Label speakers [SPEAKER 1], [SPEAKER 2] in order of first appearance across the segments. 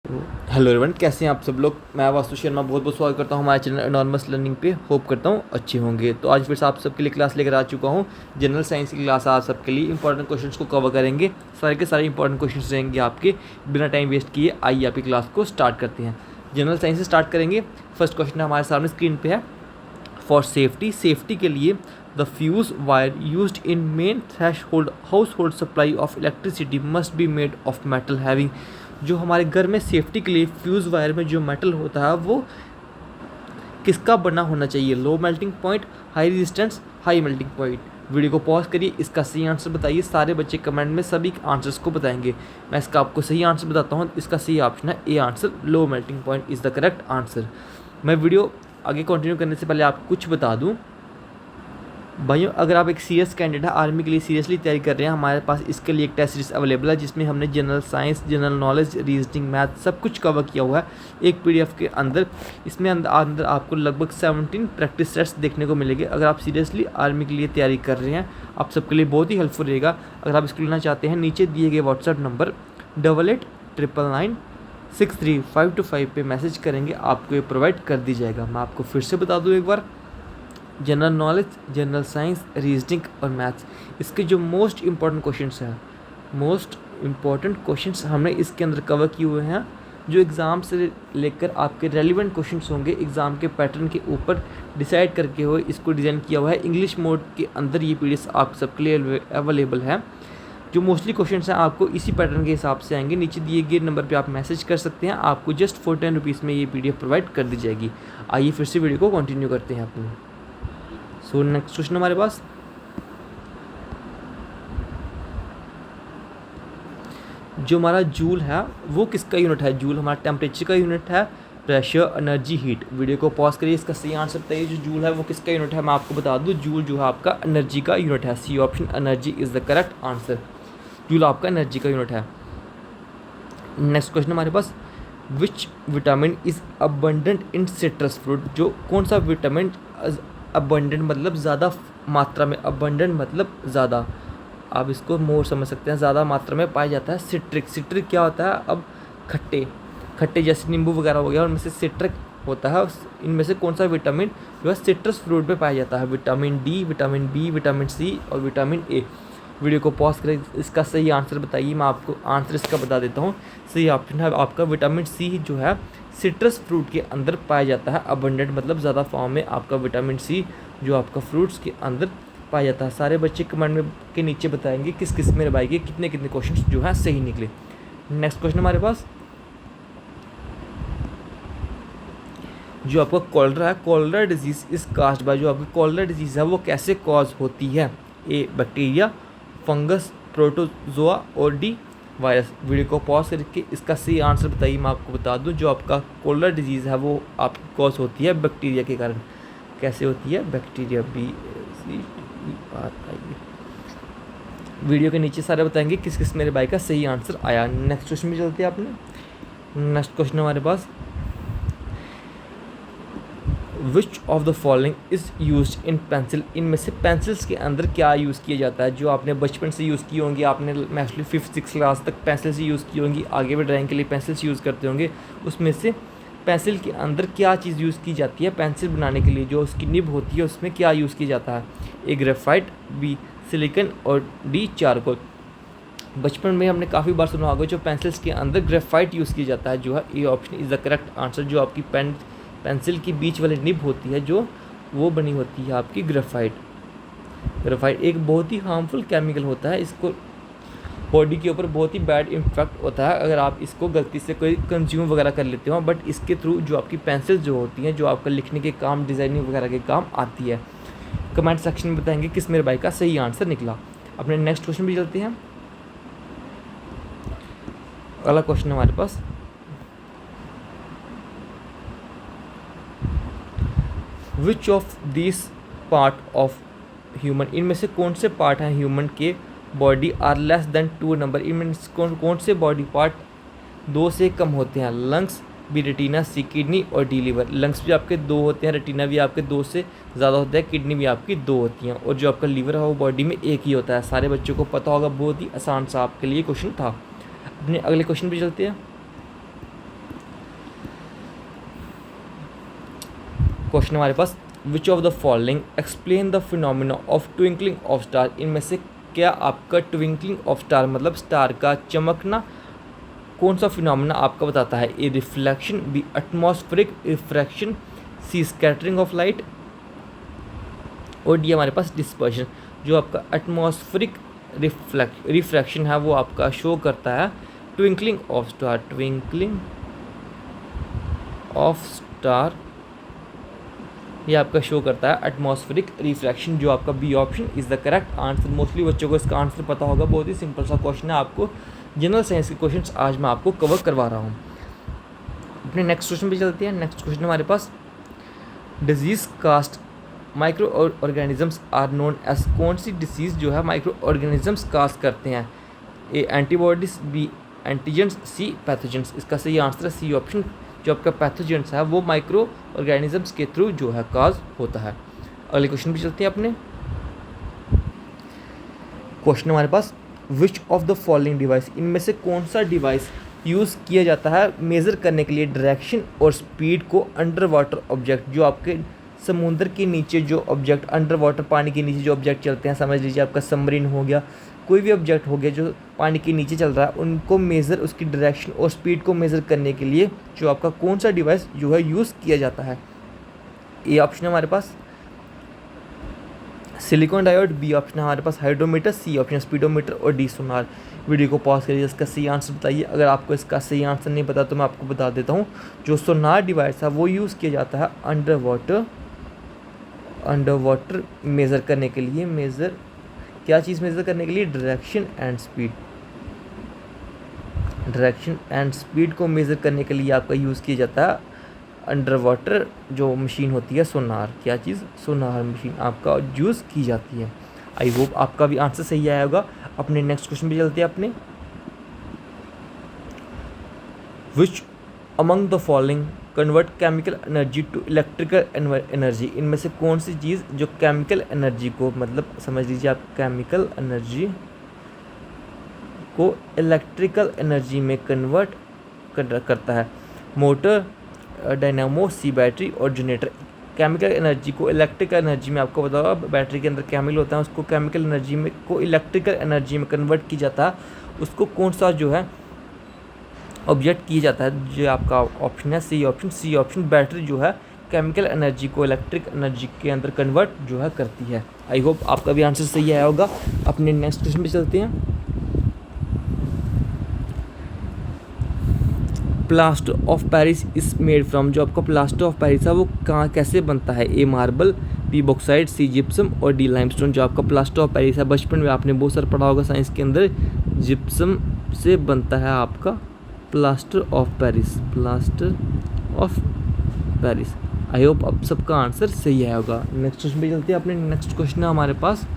[SPEAKER 1] Hello everyone, कैसे हैं आप सब लोग। मैं वास्तु शर्मा बहुत बहुत स्वागत करता हूं हमारे चैनल एनॉर्मस लर्निंग पे। होप करता हूं अच्छे होंगे। तो आज फिर से आप सबके लिए क्लास लेकर आ चुका हूं। जनरल साइंस की क्लास आज सबके लिए इंपॉर्टेंट क्वेश्चंस को कवर करेंगे। सारे के सारे इंपॉर्टेंट क्वेश्चंस रहेंगे आपके। बिना टाइम वेस्ट किए आइए आपकी क्लास को स्टार्ट करते हैं। जनरल साइंस से स्टार्ट करेंगे। फर्स्ट क्वेश्चन हमारे सामने स्क्रीन पर है। फॉर सेफ्टी के लिए the fuse wire used in main threshold house hold supply of electricity must be made of metal having. जो हमारे घर में सेफ्टी के लिए फ्यूज़ वायर में जो मेटल होता है वो किसका बना होना चाहिए। Low melting point, high resistance, high melting point. Video को पॉज करिए, इसका सही आंसर बताइए। सारे बच्चे कमेंट में सभी आंसर्स को बताएंगे। मैं इसका आपको सही आंसर बताता हूँ। इसका सही ऑप्शन है A answer, low melting point is the correct answer. मैं वीडियो आगे कंटिन्यू करने से पहले आपको कुछ बता दूँ भाइयों, अगर आप एक सीरियस कैंडिडेट है, आर्मी के लिए सीरियसली तैयारी कर रहे हैं, हमारे पास इसके लिए एक टेस्ट सीरीज अवेलेबल है जिसमें हमने general science, general knowledge, reasoning, math सब कुछ कवर किया हुआ है एक पीडीएफ के अंदर। इसमें अंदर आपको लगभग 17 प्रैक्टिस सेट्स देखने को मिलेंगे। अगर आप सीरियसली आर्मी के लिए तैयारी कर रहे हैं, आप सबके लिए बहुत ही हेल्पफुल रहेगा। अगर आप इसको लेना चाहते हैं, नीचे दिए गए व्हाट्सएप नंबर 8899963525 पे मैसेज करेंगे, आपको ये प्रोवाइड कर दी जाएगा। मैं आपको फिर से बता दूँ एक बार, general knowledge, general science, reasoning और मैथ्स, इसके जो मोस्ट इम्पॉर्टेंट क्वेश्चंस हैं, मोस्ट इम्पॉर्टेंट क्वेश्चंस हमने इसके अंदर कवर किए हुए हैं। जो एग्ज़ाम से लेकर आपके रेलिवेंट क्वेश्चंस होंगे, एग्ज़ाम के पैटर्न के ऊपर डिसाइड करके हुए इसको डिज़ाइन किया हुआ है। इंग्लिश मोड के अंदर ये पीडीएफ आप सबके लिए अवेलेबल है। जो मोस्टली क्वेश्चंस हैं आपको इसी पैटर्न के हिसाब से आएंगे। नीचे दिए गए नंबर पे आप मैसेज कर सकते हैं, आपको जस्ट फॉर 10 रुपीज़ में ये पीडीएफ प्रोवाइड कर दी जाएगी। आइए फिर से वीडियो को कंटिन्यू करते हैं अपनी। सो नेक्स्ट क्वेश्चन हमारे पास, जो हमारा जूल है वो किसका यूनिट है। जूल हमारा टेम्परेचर का यूनिट है, प्रेशर, एनर्जी, हीट। वीडियो को पॉज करिए, इसका सही आंसर बताइए। जो जूल है वो किसका यूनिट है। मैं आपको बता दूं, जूल जो है आपका एनर्जी का यूनिट है। C option, energy is the correct answer. Joule आपका एनर्जी का यूनिट है। नेक्स्ट क्वेश्चन हमारे पास, which vitamin is abundant in citrus fruit. जो कौन सा विटामिन अबंडेंट मतलब ज़्यादा मात्रा में, अबंडेंट मतलब ज़्यादा, आप इसको मोर समझ सकते हैं, ज़्यादा मात्रा में पाया जाता है। सिट्रिक, सिट्रिक क्या होता है, अब खट्टे खट्टे जैसे नींबू वगैरह हो गया, उनमें से सिट्रिक होता है। इनमें से कौन सा विटामिन जो है सिट्रस फ्रूट में पाया जाता है। Vitamin D, vitamin B, vitamin C और विटामिन ए। वीडियो को पॉज करें, इसका सही आंसर बताइए। मैं आपको आंसर इसका बता देता हूँ। सही ऑप्शन है आपका विटामिन सी, जो है सिट्रस फ्रूट के अंदर पाया जाता है। अबंडेंट मतलब ज़्यादा फॉर्म में आपका विटामिन सी जो आपका फ्रूट्स के अंदर पाया जाता है। सारे बच्चे कमेंट में के नीचे बताएंगे किस किस में भाई के कितने कितने क्वेश्चन जो है सही निकले। नेक्स्ट क्वेश्चन हमारे पास, जो आपका कॉलरा है, कॉलरा डिजीज़ इस कास्ट बाय। जो आपकी कॉलरा डिजीज़ है वो कैसे कॉज होती है। ए बैक्टीरिया, फंगस, प्रोटोजोआ और डी वायरस। वीडियो को पॉज करके इसका सही आंसर बताइए। मैं आपको बता दूं, जो आपका कॉलरा डिजीज़ है वो आपकी कॉज होती है बैक्टीरिया के कारण। कैसे होती है, बैक्टीरिया, BACTERIA। वीडियो के नीचे सारे बताएंगे किस किस मेरे भाई का सही आंसर आया। नेक्स्ट क्वेश्चन में चलते हैं अपने। नेक्स्ट क्वेश्चन हमारे पास, which of the following is use in pencil. इनमें से पेंसिल्स के अंदर क्या यूज़ किया जाता है। जो आपने बचपन से यूज़ की होंगी, आपने मोस्टली 5th-6th क्लास तक पेंसिल्स यूज़ की होंगी, आगे भी ड्राइंग के लिए पेंसिल्स यूज़ करते होंगे। उसमें से पेंसिल के अंदर क्या चीज़ यूज़ की जाती है पेंसिल बनाने के लिए, जो उसकी निब होती है उसमें क्या यूज़ किया जाता है। ए ग्रेफाइट, बी सिलिकन और डी चारकोल। बचपन में हमने काफ़ी बार सुना होगा जो पेंसिल्स के अंदर ग्रेफाइट यूज़ किया जाता है, जो है A option is the correct answer. जो आपकी पेंसिल की बीच वाली निब होती है जो वो बनी होती है आपकी ग्रेफाइट। ग्रेफाइट एक बहुत ही हार्मफुल केमिकल होता है, इसको बॉडी के ऊपर बहुत ही बैड इम्पैक्ट होता है अगर आप इसको गलती से कोई कंज्यूम वगैरह कर लेते हो। बट इसके थ्रू जो आपकी पेंसिल जो होती हैं, जो आपका लिखने के काम, डिज़ाइनिंग वगैरह के काम आती है। कमेंट सेक्शन में बताएंगे किस मेरे भाई का सही आंसर निकला। अपने नेक्स्ट क्वेश्चन भी चलते हैं। अगला क्वेश्चन हमारे पास, which of this part of human. इनमें से कौन से पार्ट हैं ह्यूमन के body are less than 2 number. इनमें कौन से बॉडी पार्ट 2 से कम होते हैं। Lungs, B retina, C kidney और डी लीवर। लंग्स भी आपके 2 होते हैं, रेटिना भी आपके 2 से ज़्यादा होता है, किडनी भी आपकी 2 होती हैं और जो आपका लीवर है वो बॉडी में एक ही होता है। सारे बच्चों को पता होगा, बहुत ही आसान सा आपके लिए क्वेश्चन था। अपने अगले क्वेश्चन पे चलते हैं। क्वेश्चन हमारे पास, which of the following explain the phenomena of twinkling of star, इनमें से क्या आपका ट्विंकलिंग ऑफ स्टार मतलब स्टार का चमकना कौन सा फिनोमिना आपका बताता है? A reflection, B atmospheric refraction, C scattering of light और डी हमारे पास डिस्पर्शन। जो आपका एटमॉस्फेरिक रिफ्रैक्शन है वो आपका शो करता है twinkling of star, twinkling of star ये आपका शो करता है एटमॉस्फेरिक रिफ्रैक्शन। जो आपका B option is the correct answer. Mostly बच्चों को इसका आंसर पता होगा, बहुत ही सिंपल सा क्वेश्चन है। आपको जनरल साइंस के क्वेश्चंस आज मैं आपको कवर करवा रहा हूँ। अपने नेक्स्ट क्वेश्चन पे चलते हैं। नेक्स्ट क्वेश्चन हमारे पास, disease caused microorganisms are known as, कौन सी डिसीज़ जो है माइक्रो ऑर्गेनिजम्स कास्ट करते हैं? ए एंटीबॉडीज, बी एंटीजेंट्स, सी पैथोजेंट्स। इसका सही आंसर है सी ऑप्शन। जो आपका पैथोजेंट्स है वो माइक्रो ऑर्गेनिजम्स के थ्रू जो है काज होता है। अगले क्वेश्चन भी चलते हैं अपने। क्वेश्चन हमारे पास, which of the following device, इनमें से कौन सा डिवाइस यूज़ किया जाता है मेज़र करने के लिए डायरेक्शन और स्पीड को अंडर वाटर ऑब्जेक्ट? जो आपके समुद्र के नीचे जो ऑब्जेक्ट, अंडर वाटर पानी के नीचे जो ऑब्जेक्ट चलते हैं, समझ लीजिए आपका सबमरीन हो गया, कोई भी ऑब्जेक्ट हो गया जो पानी के नीचे चल रहा है, उनको मेज़र, उसकी डायरेक्शन और स्पीड को मेज़र करने के लिए जो आपका कौन सा डिवाइस जो है यूज़ किया जाता है? ए ऑप्शन है हमारे पास सिलिकॉन डायोड, बी ऑप्शन है हमारे पास हाइड्रोमीटर, सी ऑप्शन स्पीडोमीटर और डी सोनार। वीडियो को पॉज करिए, इसका सही आंसर बताइए। अगर आपको इसका सही आंसर नहीं पता तो मैं आपको बता देता हूँ। जो सोनार डिवाइस है वो यूज़ किया जाता है अंडर वाटर मेज़र करने के लिए। मेज़र क्या चीज़ मेज़र करने के लिए? Direction and speed. Direction and speed को मेज़र करने के लिए आपका यूज़ किया जाता है अंडर वाटर जो मशीन होती है सोनार। क्या चीज़? सोनार मशीन आपका यूज़ की जाती है। आई होप आपका भी आंसर सही आया होगा। अपने नेक्स्ट क्वेश्चन पे चलते हैं अपने। Which among the following convert chemical energy to electrical energy, इनमें से कौन सी चीज़ जो केमिकल एनर्जी को, मतलब समझ लीजिए आप केमिकल एनर्जी को इलेक्ट्रिकल एनर्जी में कन्वर्ट करता है? मोटर, डायनामो, सी बैटरी और जनरेटर। केमिकल एनर्जी को इलेक्ट्रिकल एनर्जी में, आपको बताओ बैटरी के अंदर केमिकल होता है, उसको केमिकल एनर्जी में को इलेक्ट्रिकल एनर्जी में कन्वर्ट किया जाता है, उसको कौन सा जो है ऑब्जेक्ट किया जाता है? जो आपका ऑप्शन है C option. C option battery जो है केमिकल एनर्जी को इलेक्ट्रिक एनर्जी के अंदर कन्वर्ट जो है करती है। आई होप आपका भी आंसर सही आया होगा। अपने नेक्स्ट क्वेश्चन पे चलते हैं। Plaster of Paris is made from, जो आपका प्लास्टर ऑफ पेरिस है वो कहाँ कैसे बनता है? ए मार्बल, बी बॉक्साइड, सी जिप्सम और डी लाइमस्टोन। जो आपका प्लास्टर ऑफ पेरिस है बचपन में आपने बहुत सारा पढ़ा होगा साइंस के अंदर, जिप्सम से बनता है आपका plaster of Paris. Plaster of Paris. I hope अब सबका आंसर सही आया होगा। नेक्स्ट क्वेश्चन पे चलते हैं। अपने नेक्स्ट क्वेश्चन है हमारे पास,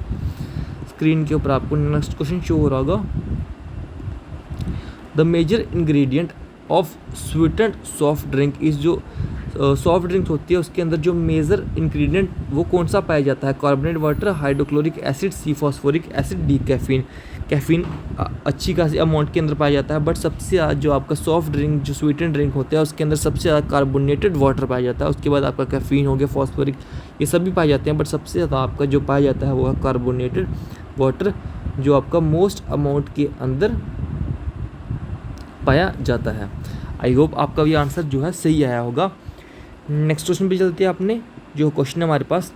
[SPEAKER 1] स्क्रीन के ऊपर आपको नेक्स्ट क्वेश्चन शो हो रहा होगा। The major ingredient of sweetened soft drink is, जो सॉफ्ट ड्रिंक होती है उसके अंदर जो मेजर इंग्रेडिएंट वो कौन सा पाया जाता है? Carbonate water, hydrochloric acid, C phosphoric acid, D caffeine. Caffeine अच्छी खासी अमाउंट के अंदर पाया जाता है, बट सबसे ज़्यादा जो आपका सॉफ्ट ड्रिंक जो स्वीटेंड ड्रिंक होता है उसके अंदर सबसे ज़्यादा कार्बोनेटेड वाटर पाया जाता है। उसके बाद आपका कैफीन हो गया, फॉस्फोरिक, ये सब भी पाए जाते हैं, बट सबसे ज़्यादा आपका जो पाया जाता है वो है कार्बोनेटेड वाटर, जो आपका मोस्ट अमाउंट के अंदर पाया जाता है। आई होप आपका भी आंसर जो है सही आया होगा। नेक्स्ट क्वेश्चन पे चलते हैं। अपने जो क्वेश्चन है हमारे पास,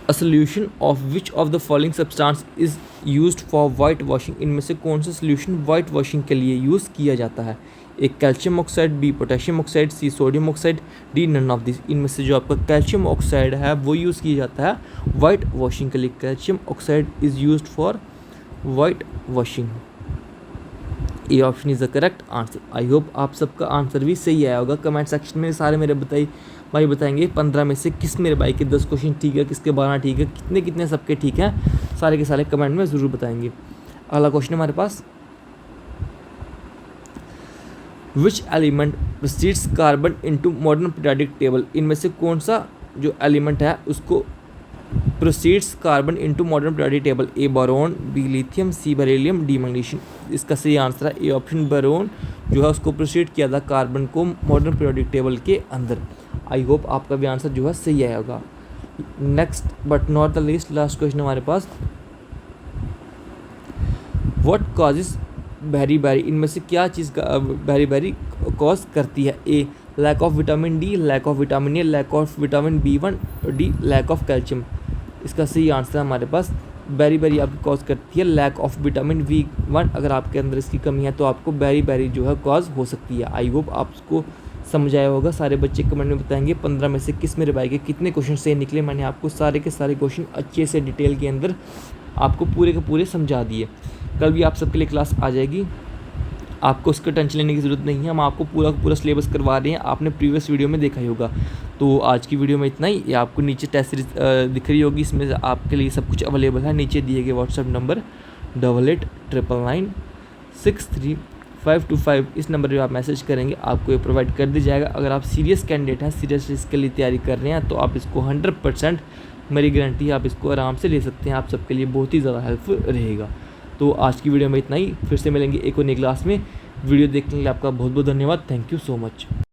[SPEAKER 1] a solution of which of the following substance is used for white washing, इनमें से कौन सा सोल्यूशन वाइट वॉशिंग के लिए यूज़ किया जाता है? एक calcium oxide, B potassium oxide, C sodium oxide, D none of this. इनमें से जो आपका कैल्शियम ऑक्साइड है वो यूज़ किया जाता है वाइट वॉशिंग के लिए। Calcium oxide is used for white washing. A option is the correct answer. I hope आप सबका आंसर भी सही आया होगा। कमेंट सेक्शन में सारे मेरे भाई बताएंगे 15 में से किस मेरे भाई के 10 क्वेश्चन ठीक है, किसके 12 ठीक है, कितने कितने सबके ठीक हैं, सारे के सारे कमेंट में ज़रूर बताएंगे। अगला क्वेश्चन हमारे पास, which element precedes carbon into modern periodic table, इनमें से कौन सा जो एलिमेंट है उसको proceeds carbon into modern periodic table? A boron, B lithium, C beryllium, D magnesium. इसका सही आंसर है ए ऑप्शन बोरोन, जो है उसको प्रोसीड किया था कार्बन को मॉडर्न पीरियोडिक टेबल के अंदर। आई होप आपका भी आंसर जो है सही आया होगा। Next but not the least, last question हमारे पास, व्हाट कॉजेज बेरी बेरी, इनमें से क्या चीज़ बेरी बेरी कॉज करती है? A lack of vitamin D, lack of vitamin A, lack of vitamin B1, D lack of calcium. इसका सही आंसर है हमारे पास बेरी बेरी आपकी कॉज करती है लैक ऑफ विटामिन B1। अगर आपके अंदर इसकी कमी है तो आपको बेरी बेरी जो है कॉज हो सकती है। आई होप आपको समझ आया होगा। सारे बच्चे कमेंट में बताएंगे 15 में से किस मेरे भाई के कितने क्वेश्चन सही निकले। मैंने आपको सारे के सारे क्वेश्चन अच्छे से डिटेल के अंदर आपको पूरे के पूरे समझा दिए। कल भी आप सबके लिए क्लास आ जाएगी, आपको उसका टेंशन लेने की ज़रूरत नहीं है। हम आपको पूरा पूरा सिलेबस करवा रहे हैं, आपने प्रीवियस वीडियो में देखा ही होगा। तो आज की वीडियो में इतना ही। ये आपको नीचे टेस्ट सीरीज दिख रही होगी, इसमें आपके लिए सब कुछ अवेलेबल है। नीचे दिए गए व्हाट्सएप नंबर 8899963525, इस नंबर पर आप मैसेज करेंगे, आपको ये प्रोवाइड कर दिया जाएगा। अगर आप सीरियस कैंडिडेट हैं, सीरियस इसके लिए तैयारी कर रहे हैं, तो आप इसको 100% मेरी गारंटी है आप इसको आराम से ले सकते हैं। आप सबके लिए बहुत ही ज़्यादा हेल्पफुल रहेगा। तो आज की वीडियो में इतना ही। फिर से मिलेंगे एक और नई क्लास में। वीडियो देखने के लिए आपका बहुत बहुत धन्यवाद। Thank you so much.